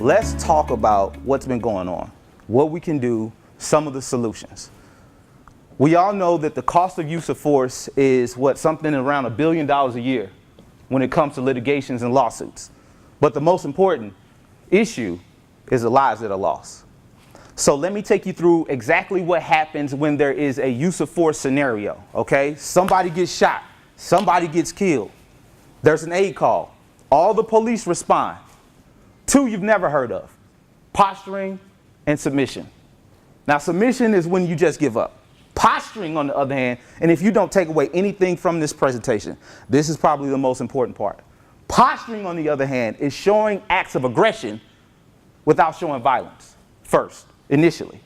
let's talk about what's been going on, what we can do, some of the solutions. We all know that the cost of use of force is something around $1 billion a year when it comes to litigations and lawsuits. But the most important issue is the lives that are lost. So let me take you through exactly what happens when there is a use of force scenario, okay? Somebody gets shot, somebody gets killed. There's an aid call. All the police respond. Two you've never heard of: posturing and submission. Now, submission is when you just give up. Posturing, on the other hand, and if you don't take away anything from this presentation, this is probably the most important part. Posturing, on the other hand, is showing acts of aggression without showing violence first, initially.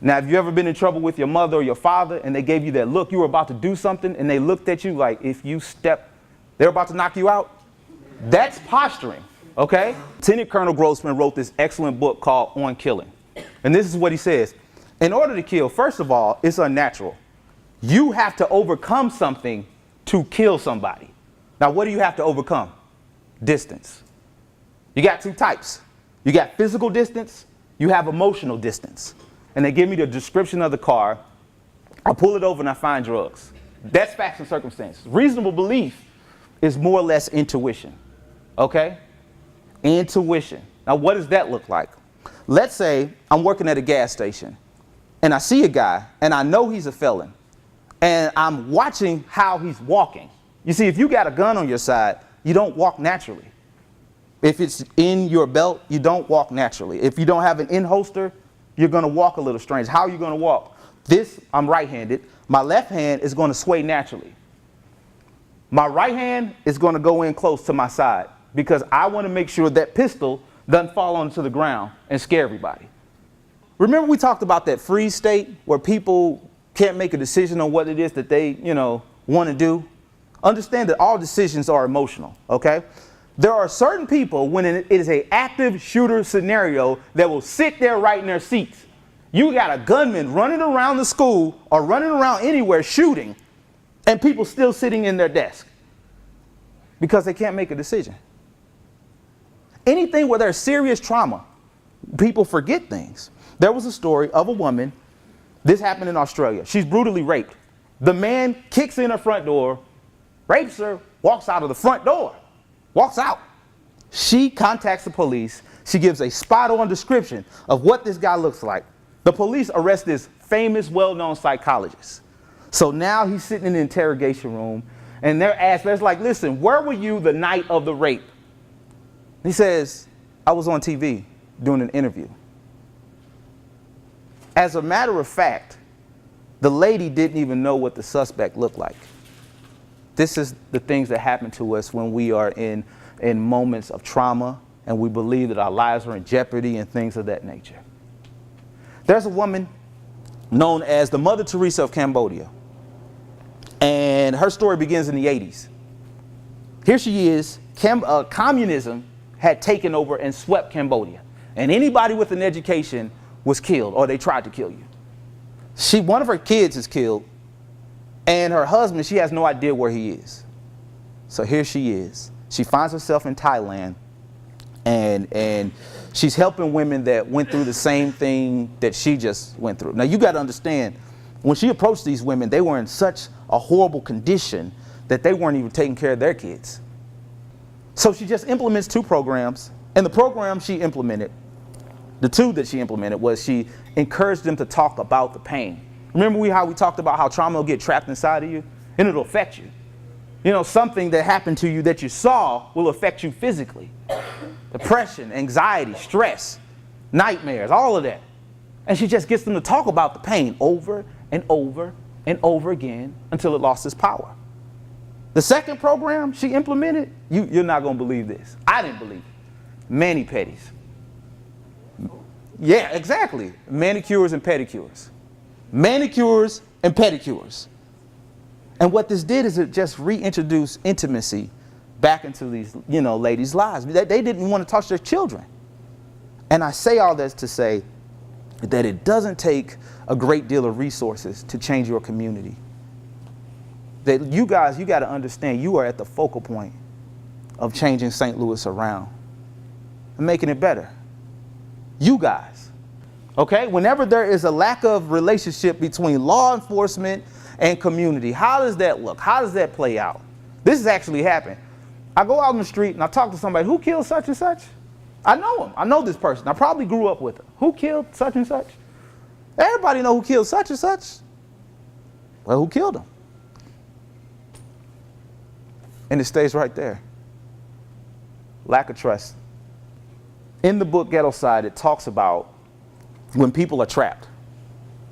Now, have you ever been in trouble with your mother or your father and they gave you that look, you were about to do something, and they looked at you like if you step, they're about to knock you out? That's posturing, okay? Lieutenant Colonel Grossman wrote this excellent book called On Killing. And this is what he says. In order to kill, first of all, it's unnatural. You have to overcome something to kill somebody. Now, what do you have to overcome? Distance. You got two types. You got physical distance, you have emotional distance. And they give me the description of the car. I pull it over and I find drugs. That's facts and circumstances. Reasonable belief is more or less intuition. Okay? Intuition. Now, what does that look like? Let's say I'm working at a gas station and I see a guy and I know he's a felon and I'm watching how he's walking. You see, if you got a gun on your side, you don't walk naturally. If it's in your belt, you don't walk naturally. If you don't have an in-holster, you're going to walk a little strange. How are you going to walk? I'm right-handed. My left hand is going to sway naturally. My right hand is going to go in close to my side because I want to make sure that pistol doesn't fall onto the ground and scare everybody. Remember we talked about that freeze state where people can't make a decision on what it is that they, want to do? Understand that all decisions are emotional, okay? There are certain people when it is an active shooter scenario that will sit there right in their seats. You got a gunman running around the school or running around anywhere shooting, and people still sitting in their desk because they can't make a decision. Anything where there's serious trauma, people forget things. There was a story of a woman, this happened in Australia. She's brutally raped. The man kicks in her front door, rapes her, walks out of the front door, walks out. She contacts the police. She gives a spot-on description of what this guy looks like. The police arrest this famous, well-known psychologist. So now he's sitting in the interrogation room and they're like, listen, where were you the night of the rape? He says, I was on TV doing an interview. As a matter of fact, the lady didn't even know what the suspect looked like. This is the things that happen to us when we are in moments of trauma and we believe that our lives are in jeopardy and things of that nature. There's a woman known as the Mother Teresa of Cambodia. And her story begins in the 80s. Here she is. Communism had taken over and swept Cambodia. And anybody with an education was killed, or they tried to kill you. One of her kids is killed, and her husband, she has no idea where he is. So here she is. She finds herself in Thailand, and she's helping women that went through the same thing that she just went through. Now, you got to understand, when she approached these women, they were in such a horrible condition that they weren't even taking care of their kids. So she just implements two programs, and the program she implemented, the two that she implemented, was she encouraged them to talk about the pain. Remember how we talked about how trauma will get trapped inside of you and it'll affect you. Something that happened to you that you saw will affect you physically. Depression, anxiety, stress, nightmares, all of that. And she just gets them to talk about the pain over and over and over again until it lost its power. The second program she implemented, you're not going to believe this. I didn't believe it. Mani-pedis. Yeah, exactly. Manicures and pedicures. Manicures and pedicures. And what this did is it just reintroduced intimacy back into these, ladies' lives. They didn't want to touch their children. And I say all this to say that it doesn't take a great deal of resources to change your community. That you got to understand you are at the focal point of changing St. Louis around. and making it better? You guys. Okay? Whenever there is a lack of relationship between law enforcement and community, how does that look? How does that play out? This has actually happened. I go out on the street and I talk to somebody, who killed such and such? I know him. I know this person. I probably grew up with him. Who killed such and such? Everybody know who killed such and such. Well, who killed him? And it stays right there. Lack of trust. In the book Ghetto Side, it talks about when people are trapped,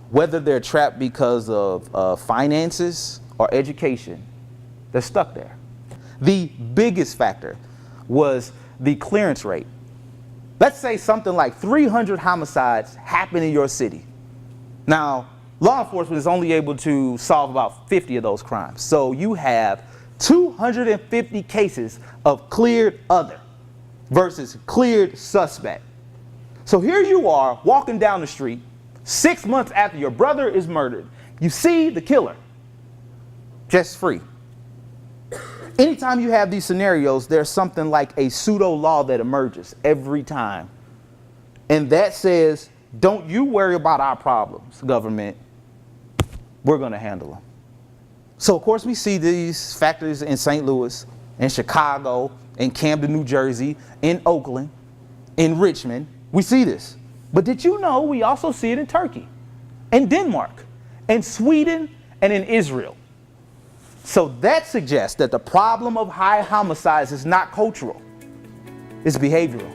whether they're trapped because of finances or education, they're stuck there. The biggest factor was the clearance rate. Let's say something like 300 homicides happen in your city. Now, law enforcement is only able to solve about 50 of those crimes. So you have 250 cases of cleared other versus cleared suspect. So here you are walking down the street 6 months after your brother is murdered. You see the killer, just free. Anytime you have these scenarios, there's something like a pseudo law that emerges every time. And that says, don't you worry about our problems, government. We're going to handle them. So, of course, we see these factors in St. Louis, in Chicago, in Camden, New Jersey, in Oakland, in Richmond. We see this. But did you know we also see it in Turkey, in Denmark, in Sweden, and in Israel? So that suggests that the problem of high homicides is not cultural, it's behavioral.